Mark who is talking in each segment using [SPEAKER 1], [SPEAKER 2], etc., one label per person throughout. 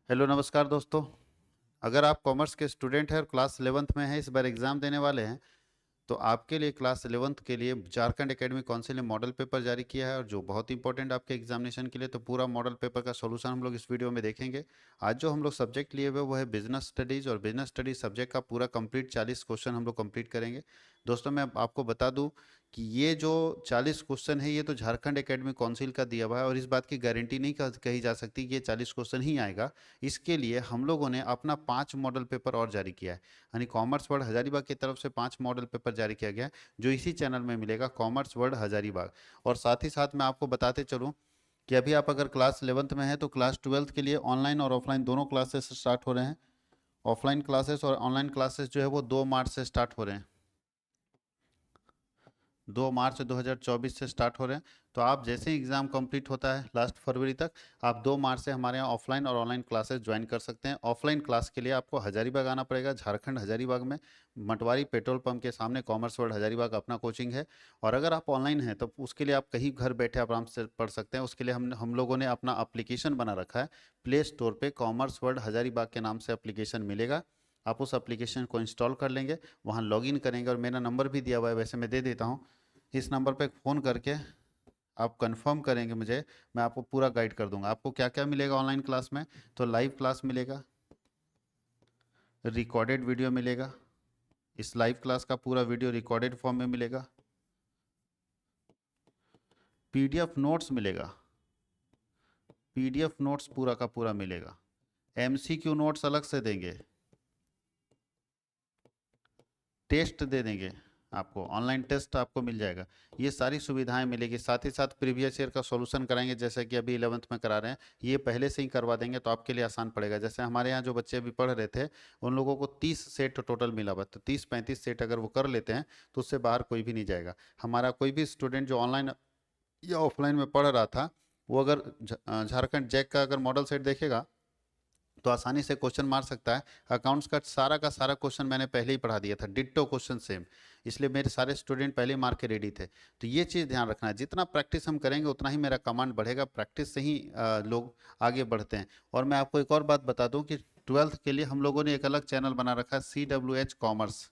[SPEAKER 1] Hello नमस्कार दोस्तों। अगर आप कॉमर्स के स्टूडेंट हैं और क्लास 11th में हैं, इस बार एग्ज़ाम देने वाले हैं, तो आपके लिए क्लास 11th के लिए झारखंड एकेडमिक काउंसिल ने मॉडल पेपर जारी किया है और जो बहुत इंपॉर्टेंट आपके एग्जामिनेशन के लिए। तो पूरा मॉडल पेपर का सॉल्यूशन हम लोग इस वीडियो में देखेंगे। आज जो हम लोग सब्जेक्ट लिए हुए वो है बिजनेस स्टडीज़, और बिजनेस स्टडीज सब्जेक्ट का पूरा कंप्लीट 40 क्वेश्चन हम लोग कंप्लीट करेंगे। दोस्तों, मैं आपको बता दूं कि ये जो 40 क्वेश्चन है ये तो झारखंड एकेडमिक काउंसिल का दिया हुआ है, और इस बात की गारंटी नहीं कही जा सकती कि ये 40 क्वेश्चन ही आएगा। इसके लिए हम लोगों ने अपना 5 मॉडल पेपर और जारी किया है, यानी कॉमर्स वर्ल्ड हजारीबाग की तरफ से 5 मॉडल पेपर जारी किया गया है, जो इसी चैनल में मिलेगा, कॉमर्स वर्ल्ड हजारीबाग। और साथ ही साथ मैं आपको बताते चलूँ कि अभी आप अगर क्लास 11th में हैं तो क्लास 12th के लिए ऑनलाइन और ऑफलाइन दोनों क्लासेस स्टार्ट हो रहे हैं। ऑफलाइन क्लासेस और ऑनलाइन क्लासेस जो है वो 2 मार्च से स्टार्ट हो रहे हैं। 2 मार्च 2024 से स्टार्ट हो रहे हैं। तो आप जैसे ही एग्ज़ाम कंप्लीट होता है लास्ट फरवरी तक, आप 2 मार्च से हमारे यहाँ ऑफलाइन और ऑनलाइन क्लासेस ज्वाइन कर सकते हैं। ऑफलाइन क्लास के लिए आपको हजारीबाग आना पड़ेगा, झारखंड हजारीबाग में मटवारी पेट्रोल पंप के सामने कॉमर्स वर्ल्ड हजारीबाग अपना कोचिंग है। और अगर आप ऑनलाइन हैं तो उसके लिए आप कहीं घर बैठे आराम से पढ़ सकते हैं। उसके लिए हम लोगों ने अपना एप्लीकेशन बना रखा है। प्ले स्टोर पे कॉमर्स वर्ल्ड हजारीबाग के नाम से एप्लीकेशन मिलेगा। आप उस एप्लीकेशन को इंस्टॉल कर लेंगे, वहाँ लॉगिन करेंगे, और मेरा नंबर भी दिया हुआ है, वैसे मैं दे देता हूँ। इस नंबर पे फ़ोन करके आप कंफर्म करेंगे मुझे, मैं आपको पूरा गाइड कर दूंगा। आपको क्या क्या मिलेगा ऑनलाइन क्लास में? तो लाइव क्लास मिलेगा, रिकॉर्डेड वीडियो मिलेगा, इस लाइव क्लास का पूरा वीडियो रिकॉर्डेड फॉर्म में मिलेगा, पीडीएफ नोट्स मिलेगा, पीडीएफ नोट्स पूरा का पूरा मिलेगा, एमसीक्यू नोट्स अलग से देंगे, टेस्ट दे देंगे, आपको ऑनलाइन टेस्ट आपको मिल जाएगा। ये सारी सुविधाएं मिलेगी। साथ ही साथ प्रीवियस ईयर का सॉल्यूशन कराएंगे, जैसे कि अभी 11th में करा रहे हैं, ये पहले से ही करवा देंगे तो आपके लिए आसान पड़ेगा। जैसे हमारे यहाँ जो बच्चे अभी पढ़ रहे थे उन लोगों को 30 सेट टोटल मिला हुआ, तो 30-35 सेट अगर वो कर लेते हैं तो उससे बाहर कोई भी नहीं जाएगा। हमारा कोई भी स्टूडेंट जो ऑनलाइन या ऑफलाइन में पढ़ रहा था, वो अगर झारखंड जैक का अगर मॉडल सेट देखेगा तो आसानी से क्वेश्चन मार सकता है। अकाउंट्स का सारा क्वेश्चन मैंने पहले ही पढ़ा दिया था, डिट्टो क्वेश्चन सेम, इसलिए मेरे सारे स्टूडेंट पहले ही मार के रेडी थे। तो ये चीज़ ध्यान रखना है, जितना प्रैक्टिस हम करेंगे उतना ही मेरा कमांड बढ़ेगा। प्रैक्टिस से ही लोग आगे बढ़ते हैं। और मैं आपको एक और बात बता दूं कि 12th के लिए हम लोगों ने एक अलग चैनल बना रखा है, CWH कॉमर्स।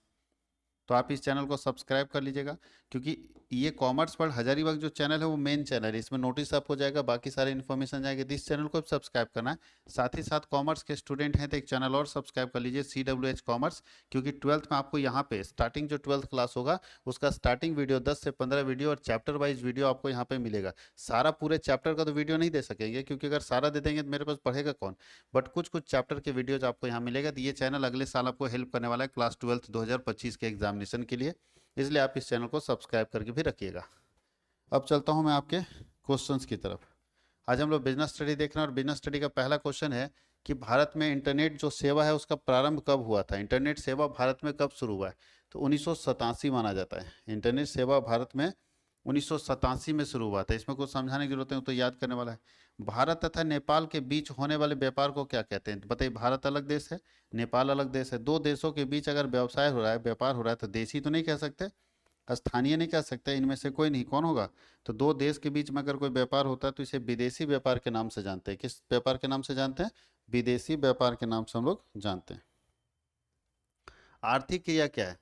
[SPEAKER 1] तो आप इस चैनल को सब्सक्राइब कर लीजिएगा, क्योंकि ये कॉमर्स वर्ल्ड हजारीबाग जो चैनल है वो मेन चैनल है, इसमें नोटिस अप हो जाएगा, बाकी सारे इन्फॉर्मेशन जाएंगे, तो इस चैनल को सब्सक्राइब करना है। साथ ही साथ कॉमर्स के स्टूडेंट हैं तो एक चैनल और सब्सक्राइब कर लीजिए, CWH कॉमर्स, क्योंकि 12th में आपको यहाँ पे स्टार्टिंग जो 12th क्लास होगा उसका स्टार्टिंग वीडियो 10 से 15 वीडियो और चैप्टर वाइज वीडियो आपको यहाँ पे मिलेगा। सारा पूरे चैप्टर का तो वीडियो नहीं दे सकेंगे, क्योंकि अगर सारा दे देंगे तो मेरे पास पढ़ेगा कौन, बट कुछ कुछ चैप्टर के वीडियोज आपको यहाँ मिलेगा। तो ये चैनल अगले साल आपको हेल्प करने वाला है क्लास 12th 2025 के एग्जामिनेशन के लिए, इसलिए आप इस चैनल को सब्सक्राइब करके भी रखिएगा। अब चलता हूं मैं आपके क्वेश्चंस की तरफ। आज हम लोग बिजनेस स्टडी देख रहे हैं, और बिजनेस स्टडी का पहला क्वेश्चन है कि भारत में इंटरनेट जो सेवा है उसका प्रारंभ कब हुआ था? इंटरनेट सेवा भारत में कब शुरू हुआ है? तो 1987 माना जाता है। इंटरनेट सेवा भारत में 1987 में शुरू हुआ था। इसमें कुछ समझाने की जरूरत है, तो याद करने वाला है। भारत तथा नेपाल के बीच होने वाले व्यापार को क्या कहते हैं? तो बताइए, भारत अलग देश है, नेपाल अलग देश है, दो देशों के बीच अगर व्यवसाय हो रहा है, व्यापार हो रहा है, तो देशी तो नहीं कह सकते, स्थानीय नहीं कह सकते, इनमें से कोई नहीं, कौन होगा? तो दो देश के बीच में अगर कोई व्यापार होता है तो इसे विदेशी व्यापार के नाम से जानते हैं। किस व्यापार के नाम से जानते हैं? विदेशी व्यापार के नाम से हम लोग जानते हैं। आर्थिक क्रिया क्या है?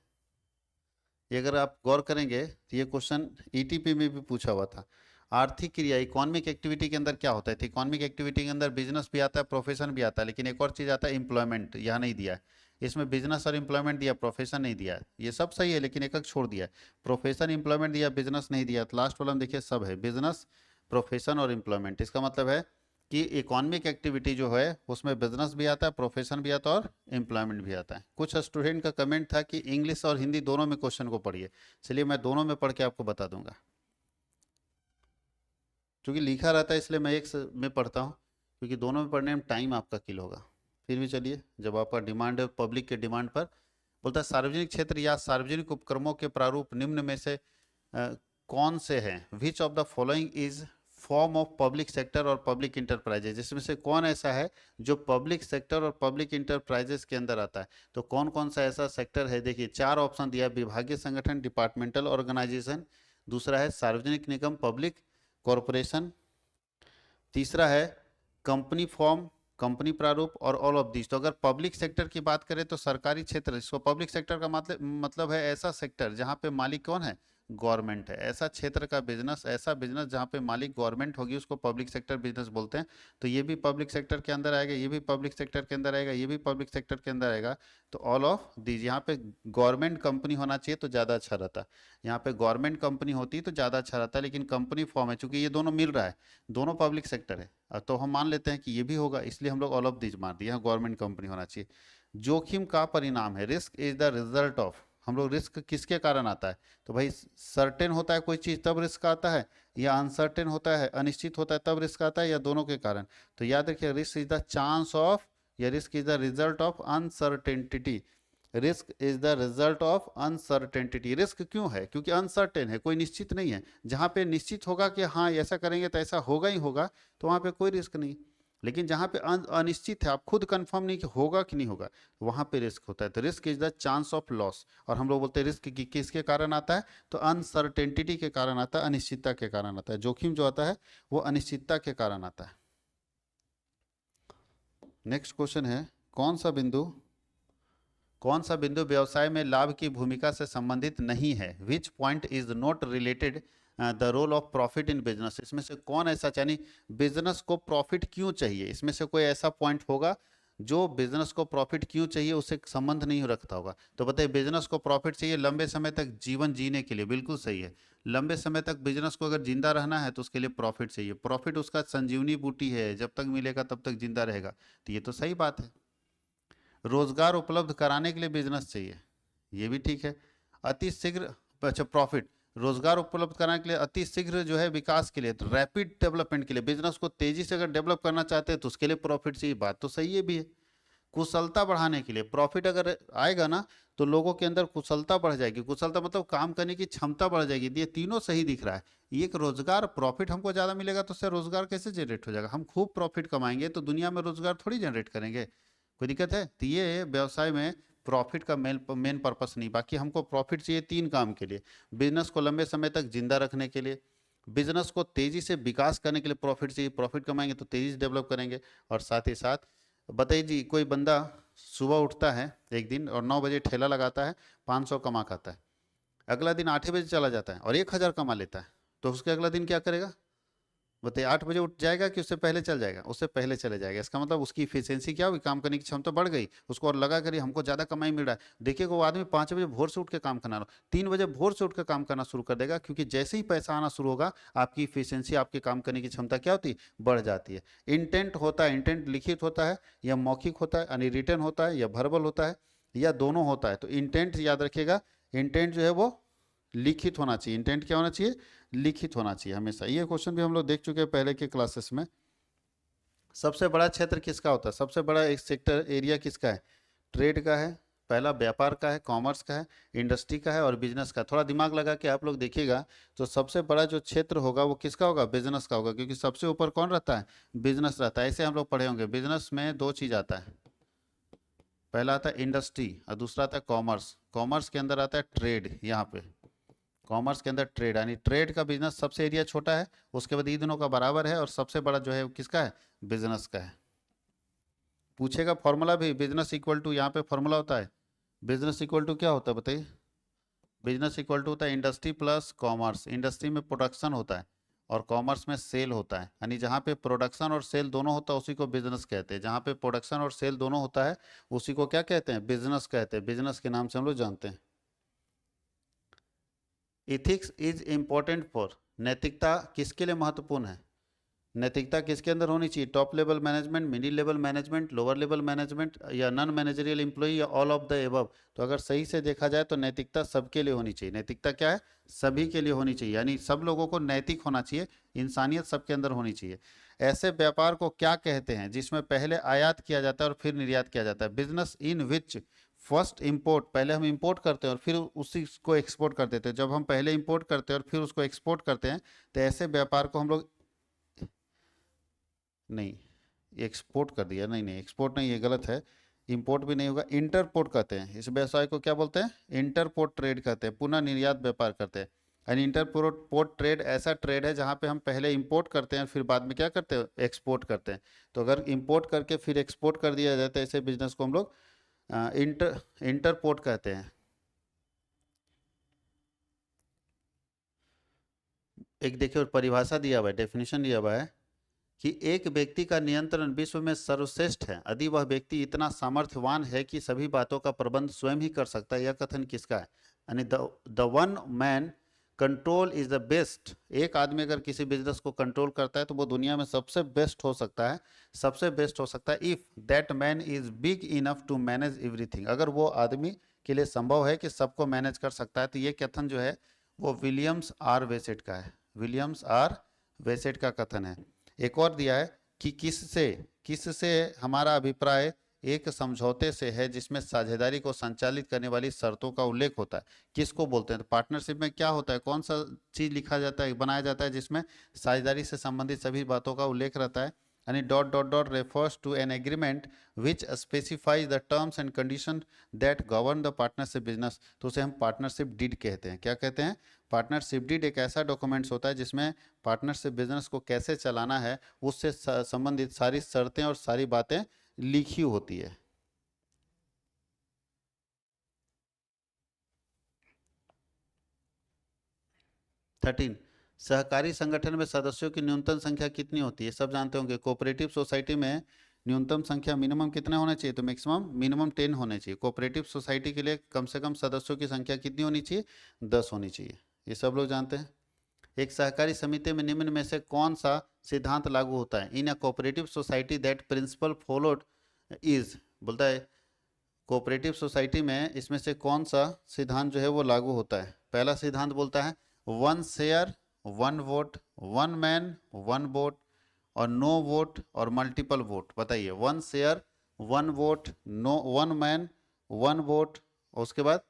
[SPEAKER 1] ये अगर आप गौर करेंगे तो ये क्वेश्चन ईटीपी में भी पूछा हुआ था। आर्थिक क्रिया इकोनॉमिक एक्टिविटी के अंदर क्या होता है? तो इकोनॉमिक एक्टिविटी के अंदर बिजनेस भी आता है, प्रोफेशन भी आता है, लेकिन एक और चीज़ आता है, एम्प्लॉयमेंट, यहाँ नहीं दिया है। इसमें बिजनेस और एम्प्लॉयमेंट दिया, प्रोफेशन नहीं दिया है। ये सब सही है, लेकिन एक छोड़ दिया है, प्रोफेशन एम्प्लॉयमेंट दिया, बिजनेस नहीं दिया। तो लास्ट वाला में देखिए सब है, बिजनेस, प्रोफेशन और एम्प्लॉयमेंट। इसका मतलब है कि इकोनॉमिक एक्टिविटी जो है उसमें बिजनेस भी आता है, प्रोफेशन भी आता है और एम्प्लॉयमेंट भी आता है। कुछ स्टूडेंट का कमेंट था कि इंग्लिश और हिंदी दोनों में क्वेश्चन को पढ़िए, चलिए मैं दोनों में पढ़ के आपको बता दूंगा। क्योंकि लिखा रहता है इसलिए मैं में पढ़ता हूँ, क्योंकि दोनों में पढ़ने में टाइम आपका किल होगा। फिर भी चलिए, जब आपका डिमांड है पब्लिक के डिमांड पर, बोलता है सार्वजनिक क्षेत्र या सार्वजनिक उपक्रमों के प्रारूप निम्न में से कौन से हैं? विच of the following is form of public sector और पब्लिक इंटरप्राइजेज? इसमें से कौन ऐसा है जो पब्लिक सेक्टर और पब्लिक इंटरप्राइजेज के अंदर आता है? तो कौन कौन सा ऐसा सेक्टर है? देखिए, चार ऑप्शन दिया है, विभागीय संगठन, डिपार्टमेंटल ऑर्गेनाइजेशन, दूसरा है सार्वजनिक निगम, पब्लिक कॉरपोरेशन, तीसरा है कंपनी फॉर्म, कंपनी प्रारूप और ऑल ऑफ दिस। तो अगर पब्लिक सेक्टर की बात करें तो सरकारी क्षेत्र, इसको पब्लिक सेक्टर का मतलब है ऐसा सेक्टर जहां पे मालिक कौन है, गवर्नमेंट है। ऐसा क्षेत्र का बिजनेस, ऐसा बिजनेस जहां पे मालिक गवर्नमेंट होगी, उसको पब्लिक सेक्टर बिजनेस बोलते हैं। तो ये भी पब्लिक सेक्टर के अंदर आएगा, ये भी पब्लिक सेक्टर के अंदर आएगा, ये भी पब्लिक सेक्टर के अंदर आएगा। तो ऑल ऑफ दीज, यहाँ पे गवर्नमेंट कंपनी होना चाहिए तो ज़्यादा अच्छा रहता। यहाँ पे गवर्नमेंट कंपनी होती तो ज़्यादा अच्छा रहता, लेकिन कंपनी फॉर्म है, चूंकि ये दोनों मिल रहा है, दोनों पब्लिक सेक्टर है, तो हम मान लेते हैं कि ये भी होगा, इसलिए हम लोग ऑल ऑफ दीज मार दिए, यहाँ गवर्नमेंट कंपनी होना चाहिए। जोखिम का परिणाम है, risk is the result of, हम लोग रिस्क किसके कारण आता है, तो भाई सर्टेन होता है कोई चीज तब रिस्क आता है, या अनसर्टेन होता है, अनिश्चित होता है तब रिस्क आता है, या दोनों के कारण। तो याद रखिए, risk is the chance of, या risk is the result of uncertainty. Risk is the result of uncertainty. Risk क्यों है, क्योंकि अनसर्टेन है, कोई निश्चित नहीं है। जहां पे निश्चित होगा कि हाँ ऐसा करेंगे तो ऐसा होगा ही होगा, तो वहां पे कोई रिस्क नहीं। लेकिन जहां पे अनिश्चित है, आप खुद कंफर्म नहीं कि होगा कि नहीं होगा, वहां पे रिस्क होता है। तो risk is the chance of loss. और हम लोग बोलते हैं रिस्क किसके कारण आता है, तो अनसर्टेनिटी के कारण आता है, अनिश्चितता के कारण आता है। जोखिम जो आता है वो अनिश्चितता के कारण आता है। नेक्स्ट क्वेश्चन है, कौन सा बिंदु व्यवसाय में लाभ की भूमिका से संबंधित नहीं है, which point is not related the role of profit in business. इसमें से कौन ऐसा, यानी बिजनेस को प्रॉफिट क्यों चाहिए, इसमें से कोई ऐसा पॉइंट होगा जो बिजनेस को प्रॉफिट क्यों चाहिए उससे संबंध नहीं रखता होगा। तो बताइए, बिजनेस को प्रॉफिट चाहिए लंबे समय तक जीवन जीने के लिए, बिल्कुल सही है। लंबे समय तक बिजनेस को अगर जिंदा रहना है तो उसके लिए प्रॉफिट चाहिए। प्रॉफिट उसका संजीवनी बूटी है, जब तक मिलेगा तब तक जिंदा रहेगा। तो ये तो सही बात है। रोजगार उपलब्ध कराने के लिए बिजनेस चाहिए, ये भी ठीक है। अति शीघ्र, अच्छा प्रॉफिट, रोजगार उपलब्ध कराने के लिए, अति शीघ्र जो है विकास के लिए, रैपिड डेवलपमेंट के लिए, बिजनेस को तेजी से अगर डेवलप करना चाहते हैं तो उसके लिए प्रॉफिट चाहिए, बात तो सही है भी है। कुशलता बढ़ाने के लिए प्रॉफिट अगर आएगा ना, तो लोगों के अंदर कुशलता बढ़ जाएगी, कुशलता मतलब काम करने की क्षमता बढ़ जाएगी। ये तीनों सही दिख रहा है। एक रोजगार, प्रॉफिट हमको ज्यादा मिलेगा तो उससे रोजगार कैसे जनरेट हो जाएगा, हम खूब प्रॉफिट कमाएंगे तो दुनिया में रोजगार थोड़ी जनरेट करेंगे, कोई दिक्कत है। तो ये व्यवसाय में प्रॉफिट का मेन पर्पस नहीं। बाकी हमको प्रॉफिट चाहिए तीन काम के लिए, बिजनेस को लंबे समय तक जिंदा रखने के लिए, बिजनेस को तेजी से विकास करने के लिए प्रॉफिट चाहिए, प्रॉफिट कमाएंगे तो तेजी से डेवलप करेंगे। और साथ ही साथ बताइए जी, कोई बंदा सुबह उठता है एक दिन और 9 बजे ठेला लगाता है, 500 कमा खाता है, अगला दिन 8 बजे चला जाता है और 1000 कमा लेता है, तो उसके अगला दिन क्या करेगा बताइए, 8 बजे उठ जाएगा कि उससे पहले चल जाएगा, उससे पहले चले जाएगा। इसका मतलब उसकी इफिशियंसी क्या होगी, काम करने की क्षमता बढ़ गई, उसको और लगा करिए हमको ज़्यादा कमाई मिल रहा है। देखिएगा वो आदमी 5 बजे भोर से उठ के काम करना, 3 बजे भोर से उठ के काम करना शुरू कर देगा, क्योंकि जैसे ही पैसा आना शुरू होगा आपकी इफिशियंसी, आपके काम करने की क्षमता क्या होती है, बढ़ जाती है। इंटेंट होता है, इंटेंट लिखित होता है या मौखिक होता है, यानी रिटर्न होता है या वर्बल होता है या दोनों होता है। तो इंटेंट याद रखिएगा, इंटेंट जो है वो लिखित होना चाहिए। इंटेंट क्या होना चाहिए, लिखित होना चाहिए हमेशा। ये क्वेश्चन भी हम लोग देख चुके हैं पहले के क्लासेस में। सबसे बड़ा क्षेत्र किसका होता है, सबसे बड़ा एक सेक्टर एरिया किसका है, ट्रेड का है, पहला व्यापार का है, कॉमर्स का है, इंडस्ट्री का है और बिजनेस का। थोड़ा दिमाग लगा के आप लोग देखिएगा तो सबसे बड़ा जो क्षेत्र होगा वो किसका होगा, बिजनेस का होगा, क्योंकि सबसे ऊपर कौन रहता है, बिजनेस रहता है। ऐसे हम लोग पढ़े होंगे, बिजनेस में दो चीज आता है, पहला आता है इंडस्ट्री और दूसरा आता है कॉमर्स। कॉमर्स के अंदर आता है ट्रेड, यहाँ पे कॉमर्स के अंदर ट्रेड, यानी ट्रेड का बिजनेस सबसे एरिया छोटा है, उसके बाद ये दोनों का बराबर है, और सबसे बड़ा जो है वो किसका है, बिजनेस का है। पूछेगा फॉर्मूला भी, बिजनेस इक्वल टू, यहाँ पे फॉर्मूला होता है, बिजनेस इक्वल टू क्या होता है बताइए, बिजनेस इक्वल टू होता है इंडस्ट्री प्लस कॉमर्स। इंडस्ट्री में प्रोडक्शन होता है और कॉमर्स में सेल होता है, यानी जहाँ पे प्रोडक्शन और सेल दोनों होता है उसी को बिजनेस कहते हैं। जहाँ पे प्रोडक्शन और सेल दोनों होता है उसी को क्या कहते हैं, बिजनेस कहते हैं, बिजनेस के नाम से हम लोग जानते हैं। इथिक्स इज इम्पोर्टेंट फॉर, नैतिकता किसके लिए महत्वपूर्ण है, नैतिकता किसके अंदर होनी चाहिए, top level management, middle level management, lower level management, या नॉन मैनेजरियल एम्प्लॉय, या ऑल ऑफ द एबव। तो अगर सही से देखा जाए तो नैतिकता सबके लिए होनी चाहिए। नैतिकता क्या है, सभी के लिए होनी चाहिए, यानी सब लोगों को नैतिक होना चाहिए, इंसानियत सबके अंदर होनी चाहिए। ऐसे व्यापार को क्या कहते हैं जिसमें पहले आयात किया जाता है और फिर निर्यात किया जाता है, business in which first import, पहले हम इंपोर्ट करते हैं और फिर उसी को एक्सपोर्ट कर देते हैं। जब हम पहले इंपोर्ट करते हैं और फिर उसको एक्सपोर्ट करते हैं तो ऐसे व्यापार को हम लोग, नहीं एक्सपोर्ट कर दिया, नहीं नहीं एक्सपोर्ट नहीं, ये गलत है, इंपोर्ट भी नहीं होगा, इंटरपोर्ट कहते हैं इस व्यवसाय को, क्या बोलते हैं, इंटरपोर्ट ट्रेड कहते हैं, पुनः निर्यात व्यापार करते हैं। एन इंटर पोर्ट ट्रेड ऐसा ट्रेड है जहाँ पे हम पहले इंपोर्ट करते हैं फिर बाद में क्या करते हैं, एक्सपोर्ट करते हैं। तो अगर इंपोर्ट करके फिर एक्सपोर्ट कर दिया जाता है ऐसे बिजनेस को हम लोग इंटरपोर्ट कहते हैं। एक देखिए परिभाषा दिया हुआ है, डेफिनेशन दिया हुआ है कि एक व्यक्ति का नियंत्रण विश्व में सर्वश्रेष्ठ है यदि वह व्यक्ति इतना सामर्थ्यवान है कि सभी बातों का प्रबंध स्वयं ही कर सकता है। यह कथन किसका है? यानी the one man control is the best. एक आदमी अगर किसी बिजनेस को कंट्रोल करता है तो वो दुनिया में सबसे बेस्ट हो सकता है, सबसे बेस्ट हो सकता है if that man is big enough to manage everything. अगर वो आदमी के लिए संभव है कि सबको मैनेज कर सकता है। तो ये कथन जो है वो विलियम्स आर वेसेट का है, विलियम्स आर वेसेट का कथन है। एक और दिया है कि किससे किससे हमारा अभिप्राय एक समझौते से है जिसमें साझेदारी को संचालित करने वाली शर्तों का उल्लेख होता है। किसको बोलते हैं? तो पार्टनरशिप में क्या होता है, कौन सा चीज लिखा जाता है, बनाया जाता है जिसमें साझेदारी से संबंधित सभी बातों का उल्लेख रहता है। यानी dot dot dot refers to an agreement which specifies the terms and condition that govern the partnership business. तो उसे हम पार्टनरशिप डीड कहते हैं। क्या कहते हैं? पार्टनरशिप डीड एक ऐसा डॉक्यूमेंट्स होता है जिसमें पार्टनरशिप बिजनेस को कैसे चलाना है उससे संबंधित सारी शर्तें और सारी बातें लिखी होती है। थर्टीन, सहकारी संगठन में सदस्यों की न्यूनतम संख्या कितनी होती है? सब जानते होंगे कोऑपरेटिव सोसाइटी में न्यूनतम संख्या मिनिमम कितने होने चाहिए? तो मैक्सिमम मिनिमम 10 होने चाहिए। कोऑपरेटिव सोसाइटी के लिए कम से कम सदस्यों की संख्या कितनी होनी चाहिए? 10 होनी चाहिए। ये सब लोग जानते हैं। एक सहकारी समिति में निम्न में से कौन सा सिद्धांत लागू होता है? In a cooperative society that principle followed is, बोलता है कोऑपरेटिव सोसाइटी में इसमें से कौन सा सिद्धांत जो है वो लागू होता है? पहला सिद्धांत बोलता है one share one vote, one man one vote, और नो वोट और मल्टीपल वोट। बताइए, one share one vote, no one man one vote, उसके बाद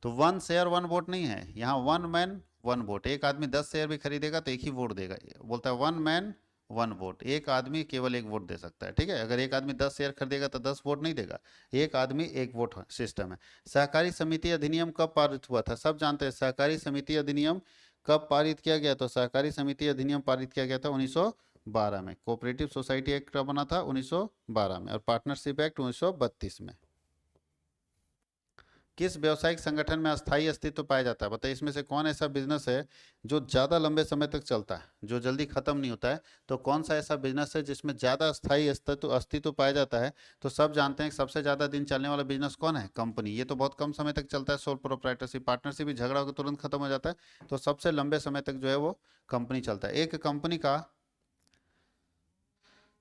[SPEAKER 1] तो वन शेयर वन वोट नहीं है यहाँ, वन मैन वन वोट। एक आदमी 10 शेयर भी खरीदेगा तो एक ही वोट देगा। बोलता है वन मैन वन वोट, एक आदमी केवल एक वोट दे सकता है। ठीक है, अगर एक आदमी 10 शेयर खरीदेगा तो 10 वोट नहीं देगा, एक आदमी एक वोट सिस्टम है। सहकारी समिति अधिनियम कब पारित हुआ था? सब जानते हैं सहकारी समिति अधिनियम कब पारित किया गया? तो सहकारी समिति अधिनियम पारित किया गया था 1912 में। कोऑपरेटिव सोसाइटी एक्ट कब बना था? 1912 में। और पार्टनरशिप एक्ट 1932 में। किस व्यवसायिक संगठन में अस्थायी अस्तित्व पाया जाता है? बताइए, इसमें से कौन ऐसा बिजनेस है जो ज़्यादा लंबे समय तक चलता है, जो जल्दी खत्म नहीं होता है? तो कौन सा ऐसा बिजनेस है जिसमें ज़्यादा अस्थायी अस्तित्व अस्तित्व पाया जाता है? तो सब जानते हैं कि सबसे ज़्यादा दिन चलने वाला बिजनेस कौन है? कंपनी। ये तो बहुत कम समय तक चलता है। सोल प्रोप्राइटरशिप, पार्टनरशिप भी झगड़ा होकर तुरंत खत्म हो जाता है। तो सबसे लंबे समय तक जो है वो कंपनी चलता है। एक कंपनी का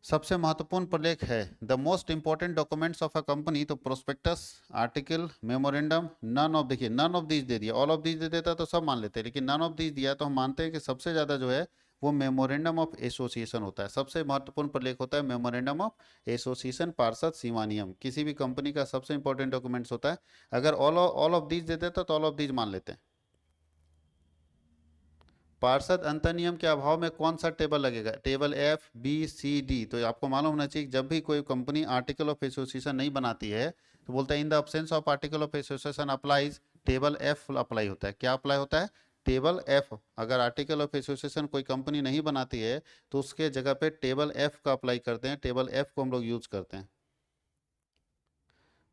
[SPEAKER 1] सबसे महत्वपूर्ण प्रलेख है the most important documents of a company. तो prospectus, article, memorandum, none of, देखिए नन ऑफ दीज दे दिया, ऑल ऑफ दीज दे देता तो सब मान लेते हैं, लेकिन नन ऑफ दीज दिया तो हम मानते हैं कि सबसे ज़्यादा जो है वो मेमोरेंडम ऑफ एसोसिएशन होता है। सबसे महत्वपूर्ण प्रलेख होता है मेमोरेंडम ऑफ एसोसिएशन, पार्षद सीमा नियम। किसी भी कंपनी का सबसे इंपॉर्टेंट डॉक्यूमेंट्स होता है। अगर ऑल ऑफ दीज दे देता तो ऑल ऑफ दीज मान लेते हैं। पार्षद अंतर्नियम के अभाव में कौन सा टेबल लगेगा? टेबल एफ, बी, सी, डी। तो आपको मालूम होना चाहिए जब भी कोई कंपनी आर्टिकल ऑफ एसोसिएशन नहीं बनाती है तो बोलता है in the absence of article of association applies table F apply होता है। क्या अप्लाई होता है? Table F. अगर आर्टिकल ऑफ एसोसिएशन कोई कंपनी नहीं बनाती है तो उसके जगह पे टेबल एफ का अप्लाई करते हैं। टेबल एफ को हम लोग यूज करते हैं।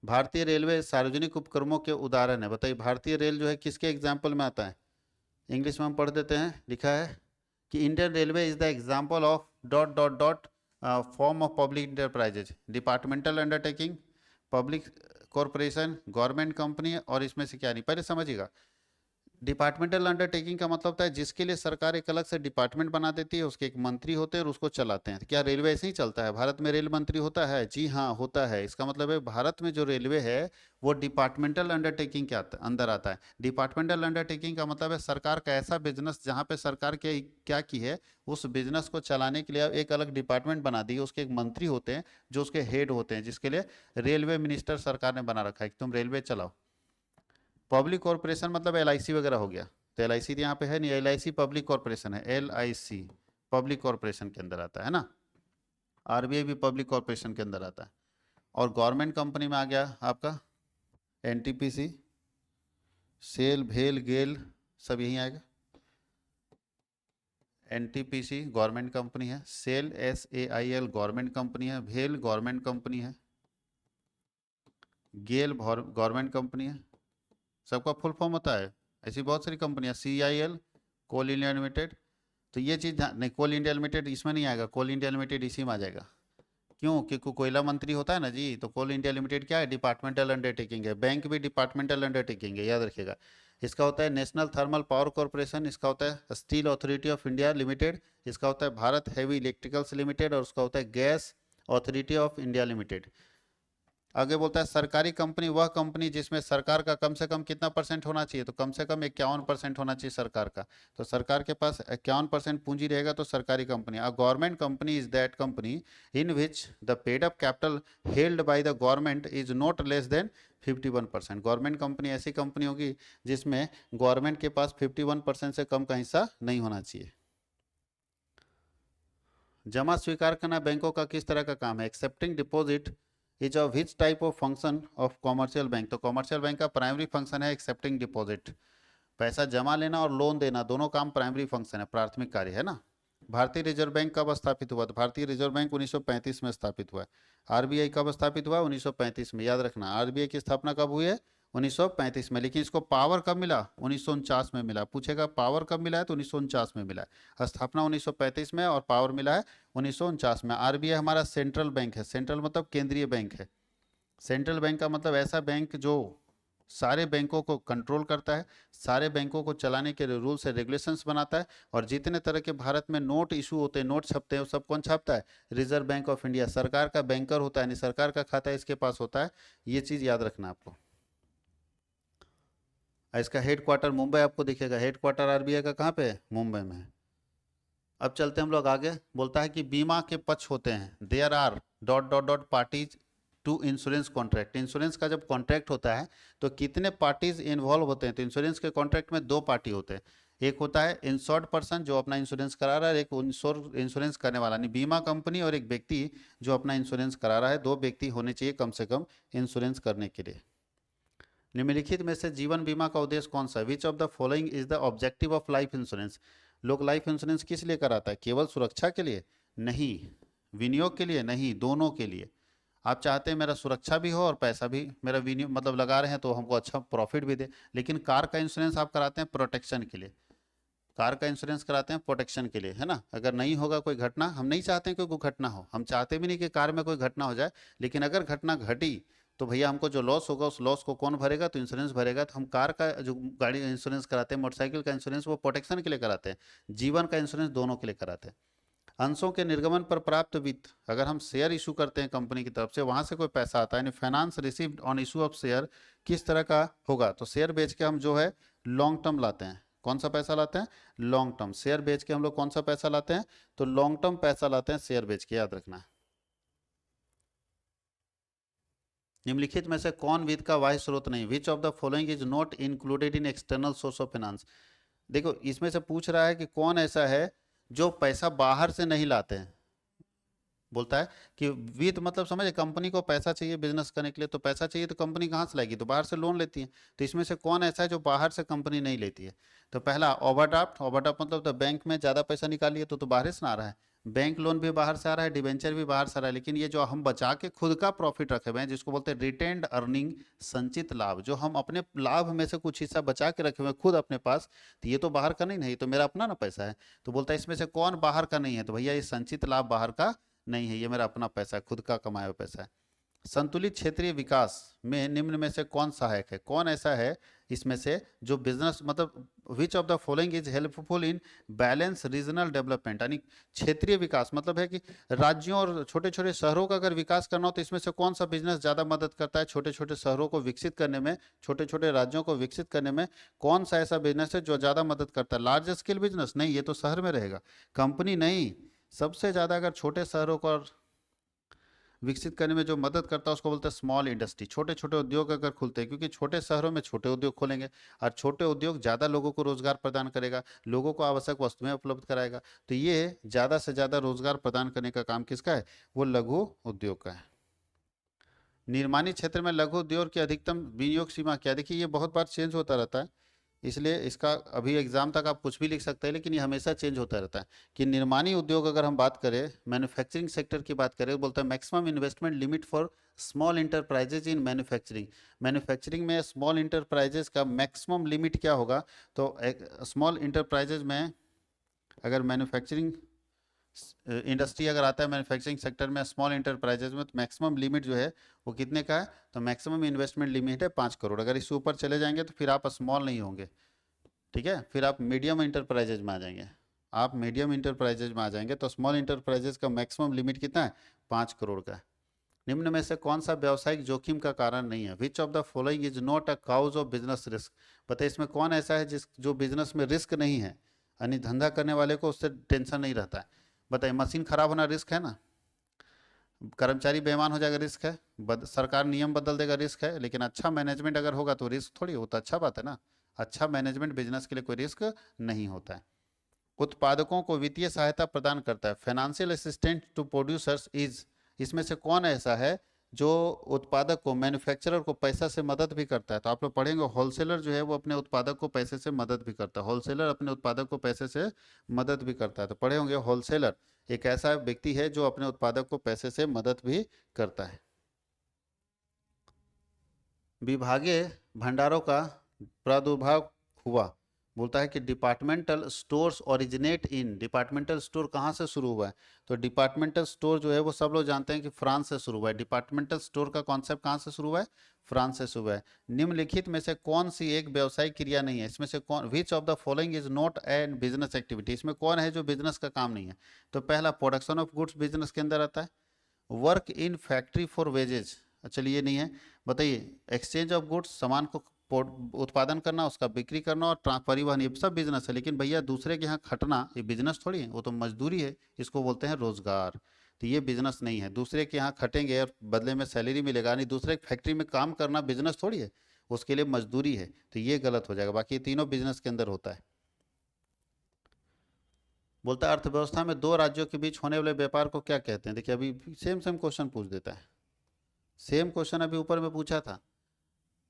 [SPEAKER 1] भारतीय रेलवे सार्वजनिक उपक्रमों के उदाहरण है। बताइए, भारतीय रेल जो है किसके एग्जाम्पल में आता है? इंग्लिश में हम पढ़ देते हैं। लिखा है कि Indian railway is the example of dot dot dot form of public enterprises, departmental undertaking, public corporation, government company, और इसमें से क्या नहीं, पहले समझिएगा। डिपार्टमेंटल अंडरटेकिंग का मतलब होता है जिसके लिए सरकार एक अलग से डिपार्टमेंट बना देती है, उसके एक मंत्री होते हैं और उसको चलाते हैं। क्या रेलवे ऐसे ही चलता है? भारत में रेल मंत्री होता है? जी हाँ, होता है। इसका मतलब है भारत में जो रेलवे है वो डिपार्टमेंटल अंडरटेकिंग के अंदर आता है। डिपार्टमेंटल अंडरटेकिंग का मतलब है सरकार का ऐसा बिजनेस जहाँ पे सरकार के क्या की है, उस बिजनेस को चलाने के लिए एक अलग डिपार्टमेंट बना दी है, उसके एक मंत्री होते हैं जो उसके हेड होते हैं, जिसके लिए रेलवे मिनिस्टर सरकार ने बना रखा है कि तुम रेलवे चलाओ। पब्लिक कॉर्पोरेशन मतलब एलआईसी वगैरह हो गया। तो एलआईसी तो यहाँ पे है नहीं, एलआईसी पब्लिक कॉर्पोरेशन है, एलआईसी पब्लिक कॉर्पोरेशन के अंदर आता है ना। आरबीआई भी पब्लिक कॉर्पोरेशन के अंदर आता है। और गवर्नमेंट कंपनी में आ गया आपका एनटीपीसी, सेल, भेल, गेल, सब यहीं आएगा। एनटीपीसी गवर्नमेंट कंपनी है, सेल SAIL गवर्नमेंट कंपनी है, भेल गवर्नमेंट कंपनी है, गेल गवर्नमेंट कंपनी है। सबका फुल फॉर्म होता है। ऐसी बहुत सारी कंपनियां, CIL कोल इंडिया लिमिटेड। तो ये चीज़ नहीं, कोल इंडिया लिमिटेड इसमें नहीं आएगा, कोल इंडिया लिमिटेड इसी में आ जाएगा। क्यों? क्योंकि कोयला मंत्री होता है ना जी, तो कोल इंडिया लिमिटेड क्या है? डिपार्टमेंटल अंडरटेकिंग है। बैंक भी डिपार्टमेंटल अंडरटेकिंग है, याद रखिएगा। इसका होता है नेशनल थर्मल पावर कॉरपोरेशन, इसका होता है steel authority of India limited, इसका होता है भारत हैवी इलेक्ट्रिकल्स लिमिटेड, और उसका होता है gas authority of India limited. आगे बोलता है सरकारी कंपनी वह कंपनी जिसमें सरकार का कम से कम कितना परसेंट होना चाहिए, तो कम से कम 51% होना चाहिए सरकार का। तो सरकार के पास 51% पूंजी रहेगा तो सरकारी company. A government company is that company in which the paid up capital held by the government is not less than 51%। Government company ऐसी कंपनी होगी जिसमें गवर्नमेंट के पास 51% से कम का हिस्सा नहीं होना चाहिए। जमा स्वीकार करना बैंकों का किस तरह का काम है? Accepting deposit is of which type of function of commercial bank? तो कॉमर्शियल बैंक का प्राइमरी फंक्शन है एक्सेप्टिंग डिपॉजिट, पैसा जमा लेना और लोन देना, दोनों काम प्राइमरी फंक्शन है, प्राथमिक कार्य है ना। भारतीय रिजर्व बैंक कब स्थापित हुआ? तो भारतीय रिजर्व बैंक 1935 में स्थापित हुआ है। RBI कब स्थापित हुआ? 1935 में, याद रखना। RBI की स्थापना कब हुई है? 1935 में। लेकिन इसको पावर कब मिला? 1949 में मिला। पूछेगा पावर कब मिला है, तो 1949 में मिला है। स्थापना 1935 में और पावर मिला है 1949 में। RBI हमारा सेंट्रल बैंक है, सेंट्रल मतलब केंद्रीय बैंक है। सेंट्रल बैंक का मतलब ऐसा बैंक जो सारे बैंकों को कंट्रोल करता है, सारे बैंकों को चलाने के लिए रूल्स एंड रेगुलेशंस बनाता है, और जितने तरह के भारत में नोट इशू होते हैं, नोट छपते हैं, वो सब कौन छापता है? Reserve bank of India. सरकार का बैंकर होता है, नहीं सरकार का खाता इसके पास होता है। ये चीज़ याद रखना आपको। इसका हेडक्वार्टर मुंबई आपको दिखेगा। हेडक्वार्टर RBI का कहाँ पे है? मुंबई में है। अब चलते हम लोग आगे। बोलता है कि बीमा के पक्ष होते हैं, there are dot dot dot parties to insurance contract. Insurance का जब कॉन्ट्रैक्ट होता है तो कितने पार्टीज इन्वॉल्व होते हैं? तो इंश्योरेंस के कॉन्ट्रैक्ट में 2 पार्टी होते हैं। एक होता है इंश्योर्ड पर्सन जो अपना इंश्योरेंस करा रहा है, एक इंश्योरेंस करने वाला, नहीं बीमा कंपनी, और एक व्यक्ति जो अपना इंश्योरेंस करा रहा है। 2 व्यक्ति होने चाहिए कम से कम इंश्योरेंस करने के लिए। निम्नलिखित में से जीवन बीमा का उद्देश्य कौन सा है? Which of the following is the objective of life insurance? लोग लाइफ इंश्योरेंस किस लिए कराता है? केवल सुरक्षा के लिए? नहीं। विनियोग के लिए? नहीं, दोनों के लिए। आप चाहते हैं मेरा सुरक्षा भी हो और पैसा भी, मेरा विनियोग मतलब लगा रहे हैं तो हमको अच्छा प्रॉफिट भी दे। लेकिन कार का इंश्योरेंस आप कराते हैं प्रोटेक्शन के लिए, कार का इंश्योरेंस कराते हैं प्रोटेक्शन के लिए, है ना। अगर नहीं होगा कोई घटना, हम नहीं चाहते हैं कि कोई घटना हो, हम चाहते भी नहीं कि कार में कोई घटना हो जाए, लेकिन अगर घटना घटी तो भैया हमको जो लॉस होगा उस लॉस को कौन भरेगा? तो इंश्योरेंस भरेगा। तो हम कार का जो गाड़ी इंश्योरेंस कराते हैं, मोटरसाइकिल का इंश्योरेंस, वो प्रोटेक्शन के लिए कराते हैं। जीवन का इंश्योरेंस दोनों के लिए कराते हैं। अंशों के निर्गमन पर प्राप्त वित्त, अगर हम शेयर इशू करते हैं कंपनी की तरफ से, वहां से कोई पैसा आता है, यानी finance received on issue of share, किस तरह का होगा? तो शेयर बेच के हम जो है लॉन्ग टर्म लाते हैं। कौन सा पैसा लाते हैं? Long term. शेयर बेच के हम लोग कौन सा पैसा लाते हैं? तो लॉन्ग टर्म पैसा लाते हैं शेयर बेच के, याद रखना। निम्नलिखित में से कौन वित्त का बाह्य स्रोत नहीं? विच of the following is not included in external source of finance? देखो इसमें से पूछ रहा है कि कौन ऐसा है जो पैसा बाहर से नहीं लाते हैं। बोलता है कि वित्त मतलब समझे, कंपनी को पैसा चाहिए बिजनेस करने के लिए, तो पैसा चाहिए तो कंपनी कहाँ से लाएगी? तो बाहर से लोन लेती है। तो इसमें से कौन ऐसा है जो बाहर से कंपनी नहीं लेती है? तो पहला ओवरड्राफ्ट। ओवरड्राफ्ट मतलब तो बैंक में ज़्यादा पैसा निकालिए तो बाहर से ना आ रहा है। बैंक लोन भी बाहर से आ रहा है, डिबेंचर भी बाहर से आ रहा है। लेकिन ये जो हम बचा के खुद का प्रॉफिट रखे हुए हैं, जिसको बोलते हैं रिटेन्ड अर्निंग, संचित लाभ, जो हम अपने लाभ में से कुछ हिस्सा बचा के रखे हुए हैं खुद अपने पास, तो ये तो बाहर का नहीं, नहीं तो मेरा अपना ना पैसा है। तो बोलता है इसमें से कौन बाहर का नहीं है? तो भैया ये संचित लाभ बाहर का नहीं है, ये मेरा अपना पैसा है, खुद का कमाया हुआ पैसा है। संतुलित क्षेत्रीय विकास में निम्न में से कौन सहायक है? कौन ऐसा है इसमें से जो बिजनेस मतलब विच of the following is helpful in balance regional development? यानी क्षेत्रीय विकास मतलब है कि राज्यों और छोटे छोटे शहरों का अगर विकास करना हो तो इसमें से कौन सा बिजनेस ज़्यादा मदद करता है छोटे छोटे शहरों को विकसित करने में, छोटे छोटे राज्यों को विकसित करने में? कौन सा ऐसा बिजनेस है जो ज़्यादा मदद करता है? लार्ज स्केल बिजनेस नहीं, ये तो शहर में रहेगा, कंपनी नहीं। सबसे ज़्यादा अगर छोटे शहरों को विकसित करने में जो मदद करता है उसको बोलते हैं स्मॉल इंडस्ट्री। छोटे छोटे उद्योग अगर खुलते हैं, क्योंकि छोटे शहरों में छोटे उद्योग खोलेंगे और छोटे उद्योग ज़्यादा लोगों को रोजगार प्रदान करेगा, लोगों को आवश्यक वस्तुएं उपलब्ध कराएगा। तो ये ज़्यादा से ज़्यादा रोजगार प्रदान करने का काम किसका है? वो लघु उद्योग का है। निर्माणी क्षेत्र में लघु उद्योग की अधिकतम विनियोग सीमा क्या? देखिए ये बहुत बार चेंज होता रहता है। इसलिए इसका अभी एग्जाम तक आप कुछ भी लिख सकते हैं, लेकिन ये हमेशा चेंज होता रहता है। कि निर्माणी उद्योग अगर हम बात करें, मैन्युफैक्चरिंग सेक्टर की बात करें, तो बोलता है maximum investment limit for small enterprises in manufacturing. Manufacturing में स्मॉल इंटरप्राइजेज का मैक्सिमम लिमिट क्या होगा? तो स्मॉल इंटरप्राइजेज में अगर मैन्युफैक्चरिंग इंडस्ट्री अगर आता है मैन्युफैक्चरिंग सेक्टर में स्मॉल इंटरप्राइजेज में, तो मैक्सिमम लिमिट जो है वो कितने का है? तो मैक्सिमम इन्वेस्टमेंट लिमिट है 5 करोड़। अगर इससे ऊपर चले जाएंगे तो फिर आप स्मॉल नहीं होंगे, ठीक है, फिर आप मीडियम इंटरप्राइजेज में आ जाएंगे। आप मीडियम इंटरप्राइजेज में आ जाएंगे तो स्मॉल इंटरप्राइजेज का मैक्सिमम लिमिट कितना है? 5 करोड़ का है। निम्न में से कौन सा व्यावसायिक जोखिम का कारण नहीं है? Which of the following is not a cause of business risk? बताइए इसमें कौन ऐसा है जिस जो बिजनेस में रिस्क नहीं है, यानी धंधा करने वाले को उससे टेंशन नहीं रहता है? बताइए, मशीन खराब होना रिस्क है ना, कर्मचारी बेईमान हो जाएगा रिस्क है, सरकार नियम बदल देगा रिस्क है, लेकिन अच्छा मैनेजमेंट अगर होगा तो रिस्क थोड़ी, वो तो अच्छा बात है ना। अच्छा मैनेजमेंट बिजनेस के लिए कोई रिस्क नहीं होता है। उत्पादकों को वित्तीय सहायता प्रदान करता है, financial assistant to producers is. इसमें से कौन ऐसा है जो उत्पादक को, मैन्युफैक्चरर को पैसा से मदद भी करता है? तो आप लोग पढ़ेंगे होलसेलर जो है वो अपने उत्पादक को पैसे से मदद भी करता है, होलसेलर अपने उत्पादक को पैसे से मदद भी करता है। तो पढ़े होंगे होलसेलर एक ऐसा व्यक्ति है जो अपने उत्पादक को पैसे से मदद भी करता है। विभागीय भंडारों का प्रादुर्भाव हुआ, बोलता है कि departmental stores originate in. Departmental store कहाँ से शुरू हुआ है? तो डिपार्टमेंटल स्टोर जो है वो सब लोग जानते हैं कि फ्रांस से शुरू हुआ है। डिपार्टमेंटल स्टोर का कॉन्सेप्ट कहाँ से शुरू हुआ है? फ्रांस से शुरू हुआ है। निम्नलिखित में से कौन सी एक व्यवसायिक क्रिया नहीं है? इसमें से कौन, विच of the following is not an business activity? इसमें कौन है जो बिजनेस का काम नहीं है? तो पहला, प्रोडक्शन ऑफ गुड्स बिजनेस के अंदर आता है। Work in factory for wages, चलिए ये नहीं है। बताइए, एक्सचेंज ऑफ गुड्स, सामान को उत्पादन करना, उसका बिक्री करना और परिवहन, ये सब बिजनेस है। लेकिन भैया दूसरे के यहाँ खटना ये बिजनेस थोड़ी है, वो तो मजदूरी है, इसको बोलते हैं रोजगार। तो ये बिजनेस नहीं है। दूसरे के यहाँ खटेंगे और बदले में सैलरी मिलेगा, नहीं दूसरे फैक्ट्री में काम करना बिजनेस थोड़ी है, उसके लिए मजदूरी है। तो ये गलत हो जाएगा। बाकी ये तीनों बिजनेस के अंदर होता है। बोलता है अर्थव्यवस्था में दो राज्यों के बीच होने वाले व्यापार को क्या कहते हैं? देखिए अभी सेम सेम क्वेश्चन पूछ देता है, सेम क्वेश्चन अभी ऊपर में पूछा था।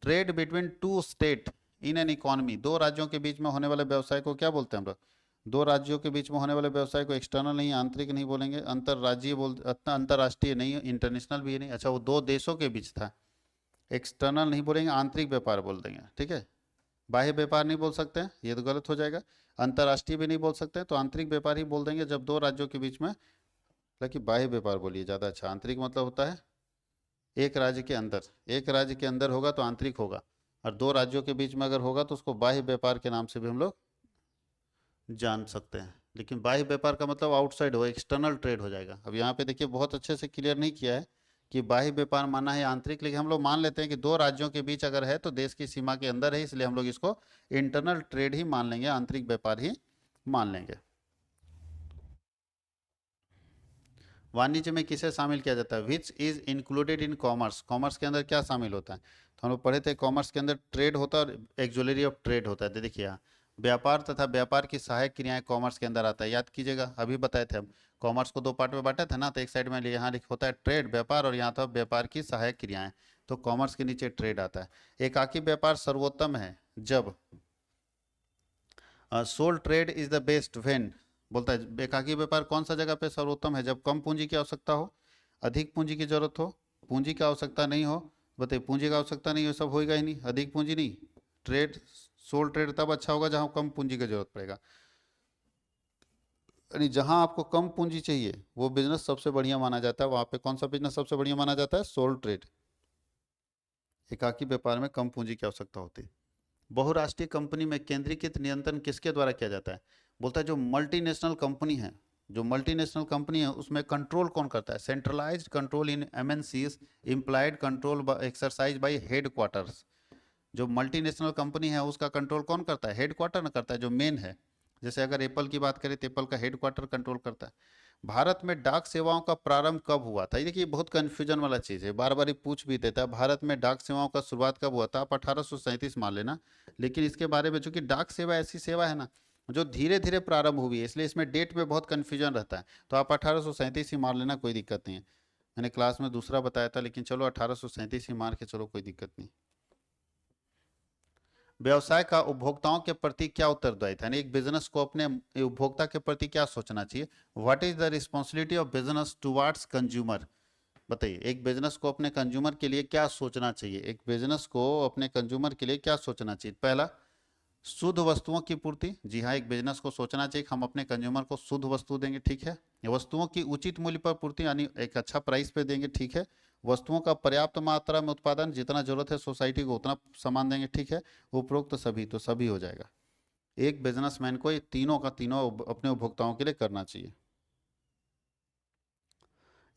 [SPEAKER 1] Trade between two state in an economy, दो राज्यों के बीच में होने वाले व्यवसाय को क्या बोलते हैं हम लोग? दो राज्यों के बीच में होने वाले व्यवसाय को एक्सटर्नल नहीं, आंतरिक नहीं बोलेंगे, अंतर्राज्यीय बोल, अंतर्राष्ट्रीय नहीं, इंटरनेशनल भी नहीं। अच्छा वो दो देशों के बीच था, एक्सटर्नल नहीं बोलेंगे, आंतरिक व्यापार बोल देंगे, ठीक है। बाह्य व्यापार नहीं बोल सकते हैं, ये तो गलत हो जाएगा। अंतर्राष्ट्रीय भी नहीं बोल सकते, तो आंतरिक व्यापार ही बोल देंगे जब दो राज्यों के बीच में। हालांकि बाह्य व्यापार बोलिए ज़्यादा अच्छा, आंतरिक मतलब होता है एक राज्य के अंदर, एक राज्य के अंदर होगा तो आंतरिक होगा, और दो राज्यों के बीच में अगर होगा तो उसको बाह्य व्यापार के नाम से भी हम लोग जान सकते हैं। लेकिन बाह्य व्यापार का मतलब आउटसाइड हो, एक्सटर्नल ट्रेड हो जाएगा। अब यहाँ पे देखिए बहुत अच्छे से क्लियर नहीं किया है कि बाह्य व्यापार माना है आंतरिक, लेकिन हम लोग मान लेते हैं कि दो राज्यों के बीच अगर है तो देश की सीमा के अंदर है, इसलिए हम लोग इसको इंटरनल ट्रेड ही मान लेंगे, आंतरिक व्यापार ही मान लेंगे। वाणिज्य में किसे शामिल किया जाता है? Which is included in commerce, commerce के अंदर क्या शामिल होता है? तो हम लोग पढ़े थे कॉमर्स के अंदर ट्रेड होता है और एक्जुलरी ऑफ ट्रेड होता है। देखिए यहाँ व्यापार तथा व्यापार की सहायक क्रियाएं कॉमर्स के अंदर आता है, याद कीजिएगा अभी बताए थे हम। कॉमर्स को दो पार्ट में बांटा था ना, तो एक साइड में यहाँ होता है ट्रेड व्यापार, और यहाँ था व्यापार की सहायक क्रियाएं, तो कॉमर्स के नीचे ट्रेड आता है। एकाकी व्यापार सर्वोत्तम है जब, sole trade is the best when, बोलता है एकाकी व्यापार कौन सा जगह पे सर्वोत्तम है? जब कम पूंजी की आवश्यकता हो, अधिक पूंजी की जरूरत हो, पूंजी की आवश्यकता नहीं हो। बताइए पूंजी की आवश्यकता नहीं हो, सब होएगा ही नहीं, अधिक पूंजी नहीं। ट्रेड, सोल ट्रेड तब अच्छा होगा जहां कम पूंजी की जरूरत पड़ेगा, यानी जहां आपको कम पूंजी चाहिए वो बिजनेस सबसे बढ़िया माना जाता है। वहां पे कौन सा बिजनेस सबसे बढ़िया माना जाता है? Sole trade. एकाकी व्यापार में कम पूंजी की आवश्यकता होती है। बहुराष्ट्रीय कंपनी में केंद्रीकृत नियंत्रण किसके द्वारा किया जाता है? बोलता है जो मल्टीनेशनल कंपनी है, जो मल्टीनेशनल कंपनी है उसमें कंट्रोल कौन करता है? Centralised control in MNCs, implied control exercise by head quarters. जो मल्टीनेशनल कंपनी है उसका कंट्रोल कौन करता है? हेड क्वार्टर ना करता है, जो मेन है। जैसे अगर एप्पल की बात करें तो एप्पल का हेड क्वार्टर कंट्रोल करता है। भारत में डाक सेवाओं का प्रारंभ कब हुआ था? ये देखिए बहुत कंफ्यूजन वाला चीज़ है, बार बार ये पूछ भी देता है। भारत में डाक सेवाओं का शुरुआत कब हुआ था? आप 1837 मान लेना, लेकिन इसके बारे में चूंकि डाक सेवा ऐसी सेवा है ना जो धीरे धीरे प्रारंभ हुई है, इसलिए इसमें डेट में बहुत कन्फ्यूजन रहता है। तो आप 1837 ही मान लेना, कोई दिक्कत नहीं है। मैंने क्लास में दूसरा बताया था, लेकिन चलो 1837 ही मान के चलो, कोई दिक्कत नहीं। व्यवसाय का उपभोक्ताओं के प्रति क्या उत्तरदायित्व है, यानी एक बिजनेस को अपने उपभोक्ता के प्रति क्या सोचना चाहिए। What is the responsibility of business towards consumer, बताइए एक बिजनेस को अपने कंज्यूमर के लिए क्या सोचना चाहिए, एक बिजनेस को अपने कंज्यूमर के लिए क्या सोचना चाहिए। पहला, शुद्ध वस्तुओं की पूर्ति, जी हाँ, एक बिजनेस को सोचना चाहिए कि हम अपने कंज्यूमर को शुद्ध वस्तु देंगे, ठीक है। वस्तुओं की उचित मूल्य पर पूर्ति, यानी एक अच्छा प्राइस पे देंगे, ठीक है। वस्तुओं का पर्याप्त मात्रा में उत्पादन, जितना जरूरत है सोसाइटी को उतना सामान देंगे, ठीक है। उपरोक्त सभी, तो सभी हो जाएगा। एक बिजनेसमैन को ये तीनों का तीनों अपने उपभोक्ताओं के लिए करना चाहिए।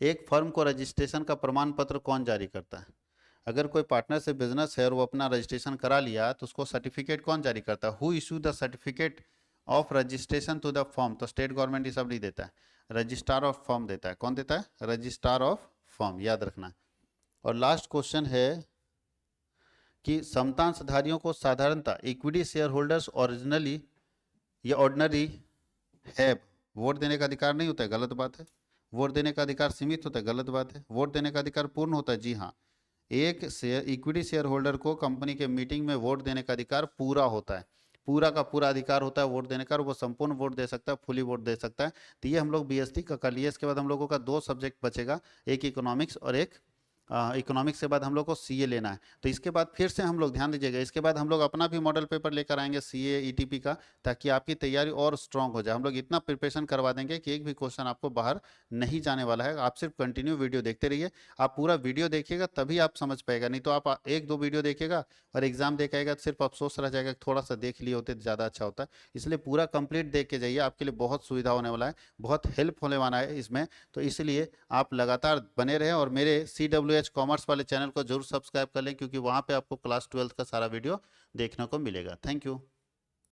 [SPEAKER 1] एक फर्म को रजिस्ट्रेशन का प्रमाण पत्र कौन जारी करता है, अगर कोई पार्टनर से बिजनेस है और वो अपना रजिस्ट्रेशन करा लिया तो उसको सर्टिफिकेट कौन जारी करता है, who issue the certificate of registration to the firm, तो स्टेट गवर्नमेंट ये सब नहीं देता है, रजिस्ट्रार ऑफ फर्म देता है। कौन देता है, रजिस्ट्रार ऑफ फर्म, याद रखना। और लास्ट क्वेश्चन है कि समतांशधारियों को साधारणतः इक्विटी शेयर होल्डर्स ओरिजिनली या ऑर्डिनरी है वोट देने का अधिकार नहीं होता है, गलत बात है। वोट देने का अधिकार सीमित होता है, गलत बात है। वोट देने का अधिकार पूर्ण होता है, जी हाँ। एक शेयर इक्विटी शेयर होल्डर को कंपनी के मीटिंग में वोट देने का अधिकार पूरा होता है, पूरा का पूरा अधिकार होता है वोट देने का, और वो संपूर्ण वोट दे सकता है, फुली वोट दे सकता है। तो ये हम लोग बीएसटी का कर लिए। इसके बाद हम लोगों का दो सब्जेक्ट बचेगा, एक इकोनॉमिक्स और एक इकोनॉमिक्स के बाद हम लोग को सीए लेना है। तो इसके बाद फिर से हम लोग ध्यान दीजिएगा, इसके बाद हम लोग अपना भी मॉडल पेपर लेकर आएंगे सीए ईटीपी का, ताकि आपकी तैयारी और स्ट्रांग हो जाए। हम लोग इतना प्रिपरेशन करवा देंगे कि एक भी क्वेश्चन आपको बाहर नहीं जाने वाला है। आप सिर्फ कंटिन्यू वीडियो देखते रहिए, आप पूरा वीडियो देखिएगा तभी आप समझ पाएगा, नहीं तो आप एक दो वीडियो देखेगा और एग्जाम देख आएगा तो सिर्फ अफसोस रह जाएगा, थोड़ा सा देख लिए होते तो ज़्यादा अच्छा होता है। इसलिए पूरा कंप्लीट देख के जाइए, आपके लिए बहुत सुविधा होने वाला है, बहुत हेल्प होने वाला है इसमें। तो इसलिए आप लगातार बने रहें और मेरे CWH कॉमर्स वाले चैनल को जरूर सब्सक्राइब कर लें, क्योंकि वहाँ पे आपको क्लास 12 का सारा वीडियो देखने को मिलेगा। Thank you.